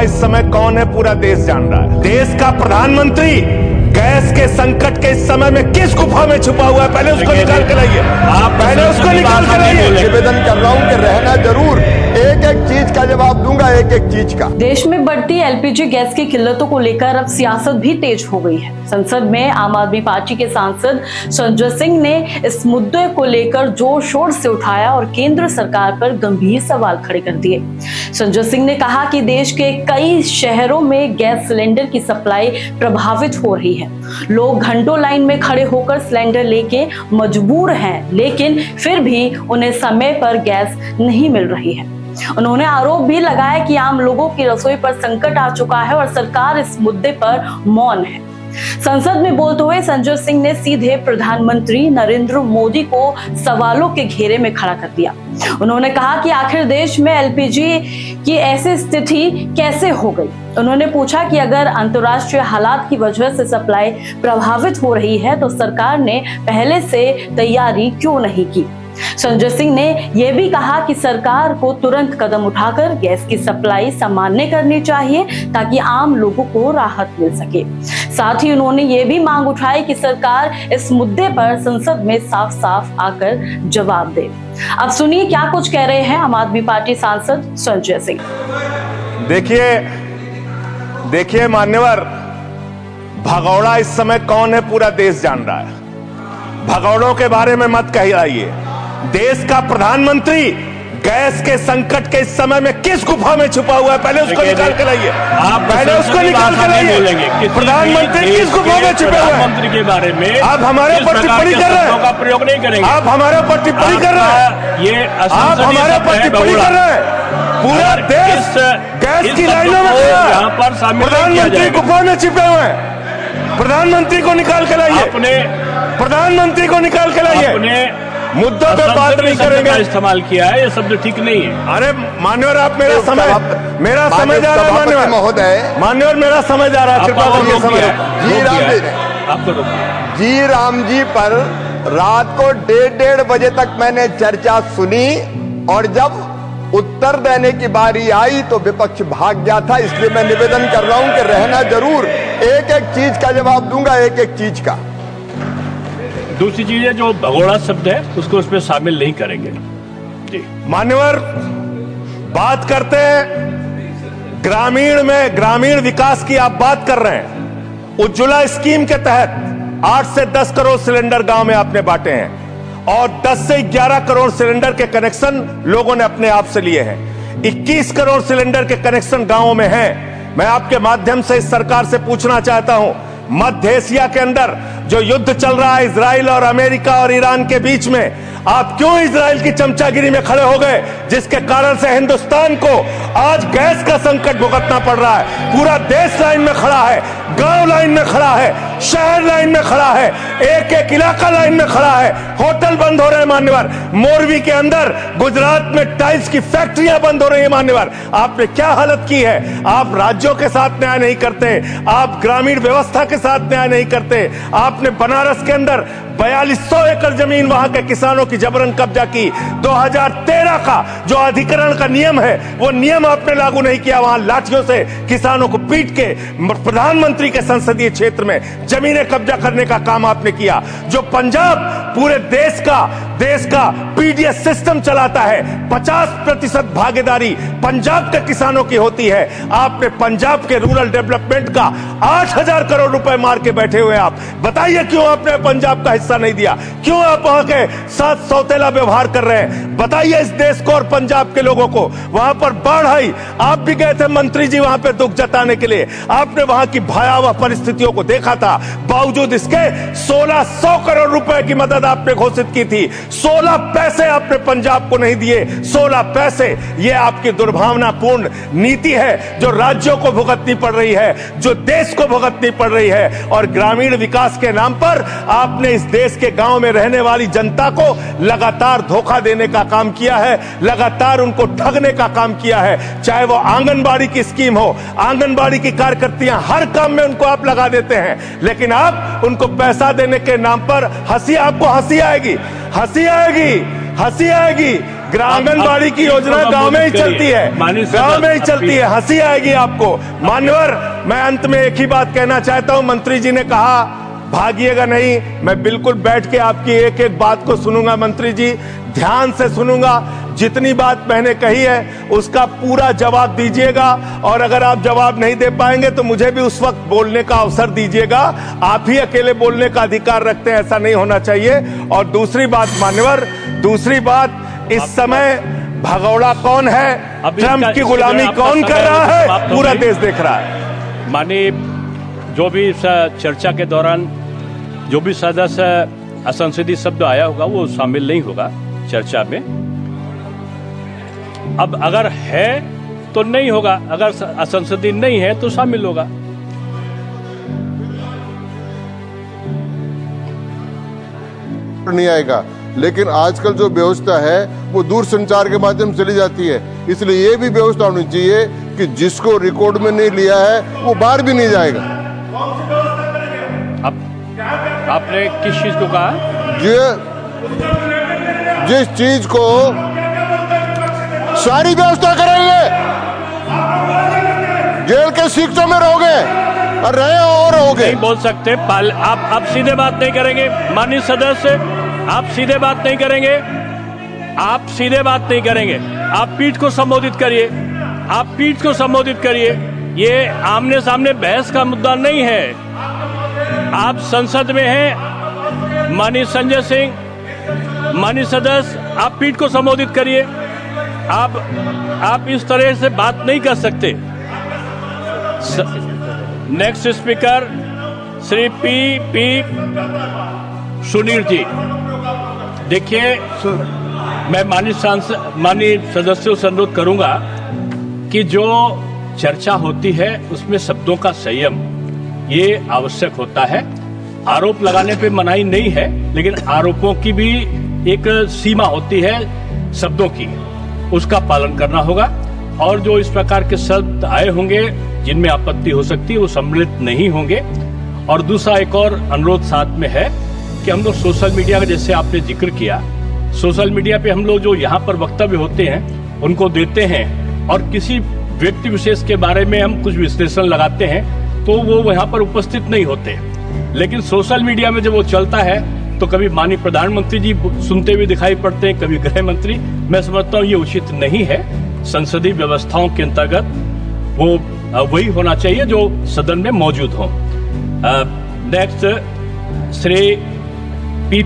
इस समय कौन है पूरा देश जान रहा है। देश का प्रधानमंत्री गैस के संकट के इस समय में किस गुफा में छुपा हुआ है, पहले उसको निकाल के लाइए। आप पहले उसको निकाल के लाइए। निवेदन कर रहा हूं कि रहना जरूर, एक एक चीज का जवाब दूंगा, एक एक चीज का। देश में बढ़ती एलपीजी गैस की किल्लतों को लेकर अब सियासत भी तेज हो गई है। संसद में आम आदमी पार्टी के सांसद संजय सिंह ने इस मुद्दे को लेकर जोर शोर से उठाया और केंद्र सरकार पर गंभीर सवाल खड़े कर दिए। संजय सिंह ने कहा कि देश के कई शहरों में गैस सिलेंडर की सप्लाई प्रभावित हो रही है। लोग घंटों लाइन में खड़े होकर सिलेंडर लेके मजबूर हैं, लेकिन फिर भी उन्हें समय पर गैस नहीं मिल रही है। उन्होंने आरोप भी लगाया कि आम लोगों की रसोई पर संकट आ चुका है और सरकार इस मुद्दे पर मौन है। संसद में बोलते हुए संजय सिंह ने सीधे प्रधानमंत्री नरेंद्र मोदी को सवालों के घेरे में खड़ा कर दिया। उन्होंने कहा कि आखिर देश में एलपीजी की ऐसी स्थिति कैसे हो गई। उन्होंने पूछा कि अगर अंतर्राष्ट्रीय हालात की वजह से सप्लाई प्रभावित हो रही है तो सरकार ने पहले से तैयारी क्यों नहीं की। संजय सिंह ने यह भी कहा कि सरकार को तुरंत कदम उठाकर गैस की सप्लाई सामान्य करनी चाहिए ताकि आम लोगों को राहत मिल सके। साथ ही उन्होंने ये भी मांग उठाई कि सरकार इस मुद्दे पर संसद में साफ साफ आकर जवाब दे। अब सुनिए क्या कुछ कह रहे हैं आम आदमी पार्टी सांसद संजय सिंह। देखिए मान्यवर, भगौड़ा इस समय कौन है पूरा देश जान रहा है। भगौड़ों के बारे में मत कहिए। देश का प्रधानमंत्री गैस के संकट के इस समय में किस गुफा में छुपा हुआ है, पहले उसको निकाल के लाइए। आप पहले उसको निकाल के लाइए। प्रधानमंत्री किस गुफा में छुपे हुए हैं मंत्री के बारे में आप हमारे ऊपर टिप्पणी कर रहे हैं। प्रयोग नहीं करेंगे। आप हमारे ऊपर टिप्पणी कर रहे हैं। ये आप हमारे ऊपर टिप्पणी कर रहे हैं। पूरा देश गैस की लाइनों में खड़ा है। प्रधानमंत्री गुफा में छिपे हुए हैं। प्रधानमंत्री को निकाल के लाइए। प्रधानमंत्री को निकाल के लाइए। मुद्दों पे बात नहीं करेंगे। इस्तेमाल किया है, ये शब्द ठीक नहीं है। अरे मान्यवर, आप मेरा समय जा रहा है। मान्यवर महोदय, मान्यवर मेरा समय जा रहा है। कृपा करके जी राम जी पर रात को 1:30 बजे तक मैंने चर्चा सुनी और जब उत्तर देने की बारी आई तो विपक्ष भाग गया था। इसलिए मैं निवेदन कर रहा हूं कि रहना जरूर, एक एक चीज का जवाब दूंगा, एक एक चीज का। दूसरी चीज है जो भगोड़ा शब्द है उसको उसमें शामिल नहीं करेंगे। जी मान्यवर, बात करते हैं ग्रामीण विकास की आप बात कर रहे हैं। उज्ज्वला स्कीम के तहत 8 से 10 करोड़ सिलेंडर गांव में आपने बांटे हैं और 10 से 11 करोड़ सिलेंडर के कनेक्शन लोगों ने अपने आप से लिए हैं। 21 करोड़ सिलेंडर के कनेक्शन गांवों में हैं। मैं आपके माध्यम से इस सरकार से पूछना चाहता हूं, मध्य एशिया के अंदर जो युद्ध चल रहा है इजराइल और अमेरिका और ईरान के बीच में, आप क्यों इजराइल की चमचागिरी में खड़े हो गए, जिसके कारण से हिंदुस्तान को आज गैस का संकट भुगतना पड़ रहा है। पूरा देश लाइन में खड़ा है, गांव लाइन में खड़ा है, शहर लाइन में खड़ा है, एक एक इलाका लाइन में खड़ा है। होटल बंद हो रहे हैं मान्यवर। मोरवी के अंदर गुजरात में टाइल्स की फैक्ट्रियां बंद हो रही है मान्यवर। आपने क्या हालत की है। आप राज्यों के साथ न्याय नहीं करते, आप ग्रामीण व्यवस्था के साथ न्याय नहीं करते। आपने बनारस के अंदर 4200 एकड़ जमीन वहां के किसानों की जबरन कब्जा की। 2013 का जो अधिकरण का नियम है वो नियम आपने लागू नहीं किया। वहां लाठियों से किसानों को पीट के प्रधानमंत्री के संसदीय क्षेत्र में जमीनें कब्जा करने का काम आपने किया। जो पंजाब पूरे देश का पीडीएस सिस्टम चलाता है, 50% भागीदारी पंजाब के किसानों की होती है। आपने पंजाब के रूरल डेवलपमेंट का 8000 करोड़ रुपए मार के बैठे हुए। आप बताइए क्यों आपने पंजाब का हिस्सा नहीं दिया, क्यों आप वहां के साथ सौतेला व्यवहार कर रहे हैं। बताइए इस देश को और पंजाब के लोगों को। वहां पर बाढ़ आई, आप भी गए थे मंत्री जी वहां पे दुख जताने के लिए। आपने वहां की भयावह परिस्थितियों को देखा था। बावजूद इसके 1600 करोड़ रुपए की मदद आपने घोषित की थी। 16 पैसे आपने पंजाब को नहीं दिए। 16 पैसे। यह आपकी दुर्भावनापूर्ण नीति है जो राज्यों को भुगतनी पड़ रही है, जो देश को भुगतनी पड़ रही है। और ग्रामीण विकास के नाम पर आपने इस देश के गांव में रहने वाली जनता को लगातार धोखा देने का काम किया है, लगातार उनको ठगने का काम किया है। चाहे वो आंगनबाड़ी की स्कीम हो, आंगनबाड़ी की कार्यकर्तियां, हर काम में उनको आप लगा देते हैं, लेकिन आप उनको पैसा देने के नाम पर आपको हंसी आएगी, हंसी आएगी। आंगनबाड़ी की योजना गांव में ही चलती है, गांव में ही चलती है। हंसी आएगी आपको। मान्यवर, मैं अंत में एक ही बात कहना चाहता हूं। मंत्री जी ने कहा भागिएगा नहीं, मैं बिल्कुल बैठ के आपकी एक एक बात को सुनूंगा। मंत्री जी, ध्यान से सुनूंगा। जितनी बात मैंने कही है उसका पूरा जवाब दीजिएगा, और अगर आप जवाब नहीं दे पाएंगे तो मुझे भी उस वक्त बोलने का अवसर दीजिएगा। आप ही अकेले बोलने का अधिकार रखते हैं, ऐसा नहीं होना चाहिए। और दूसरी बात मान्यवर, दूसरी बात, इस समय भगौड़ा कौन है, ट्रंप की गुलामी कौन कर रहा है, पूरा देश देख रहा है। माननीय, जो भी इस चर्चा के दौरान जो भी सदस्य असंसदीय शब्द आया होगा वो शामिल नहीं होगा चर्चा में। अब अगर है तो नहीं होगा, अगर असंसदीय नहीं है तो शामिल होगा। नहीं आएगा, लेकिन आजकल जो व्यवस्था है वो दूर संचार के माध्यम से चली जाती है, इसलिए ये भी व्यवस्था होनी चाहिए कि जिसको रिकॉर्ड में नहीं लिया है वो बाहर भी नहीं जाएगा। अब आपने किस चीज को कहा? जिस चीज को सारी व्यवस्था करेंगे, जेल के शिक्षों में रहोगे और रहे और रहोगे। नहीं बोल सकते, आप सीधे बात नहीं करेंगे माननीय सदस्य, आप सीधे बात नहीं करेंगे, आप सीधे बात नहीं करेंगे। आप पीठ को संबोधित करिए, आप पीठ को संबोधित करिए। ये आमने सामने बहस का मुद्दा नहीं है। आप संसद में हैं, माननीय संजय सिंह, माननीय सदस्य, आप पीठ को संबोधित करिए। आप इस तरह से बात नहीं कर सकते। Next speaker Shri P Sunil ji. देखिए, मैं माननीय सदस्यों से अनुरोध करूंगा कि जो चर्चा होती है उसमें शब्दों का संयम ये आवश्यक होता है। आरोप लगाने पे मनाही नहीं है, लेकिन आरोपों की भी एक सीमा होती है शब्दों की, उसका पालन करना होगा। और जो इस प्रकार के शब्द आए होंगे जिनमें आपत्ति हो सकती है वो सम्मिलित नहीं होंगे। और दूसरा एक और अनुरोध साथ में है कि हम लोग सोशल मीडिया का, जैसे आपने जिक्र किया, सोशल मीडिया पे हम लोग जो यहाँ पर वक्तव्य होते हैं उनको देते हैं, और किसी व्यक्ति विशेष के बारे में हम कुछ विश्लेषण लगाते हैं तो वो यहाँ पर उपस्थित नहीं होते। लेकिन सोशल मीडिया में जब वो चलता है तो कभी माननीय प्रधानमंत्री जी सुनते हुए दिखाई पड़ते हैं, कभी गृह मंत्री। मैं समझता हूँ ये उचित नहीं है। संसदीय व्यवस्थाओं के अंतर्गत वो वही होना चाहिए जो सदन में मौजूद हो। Next Shri P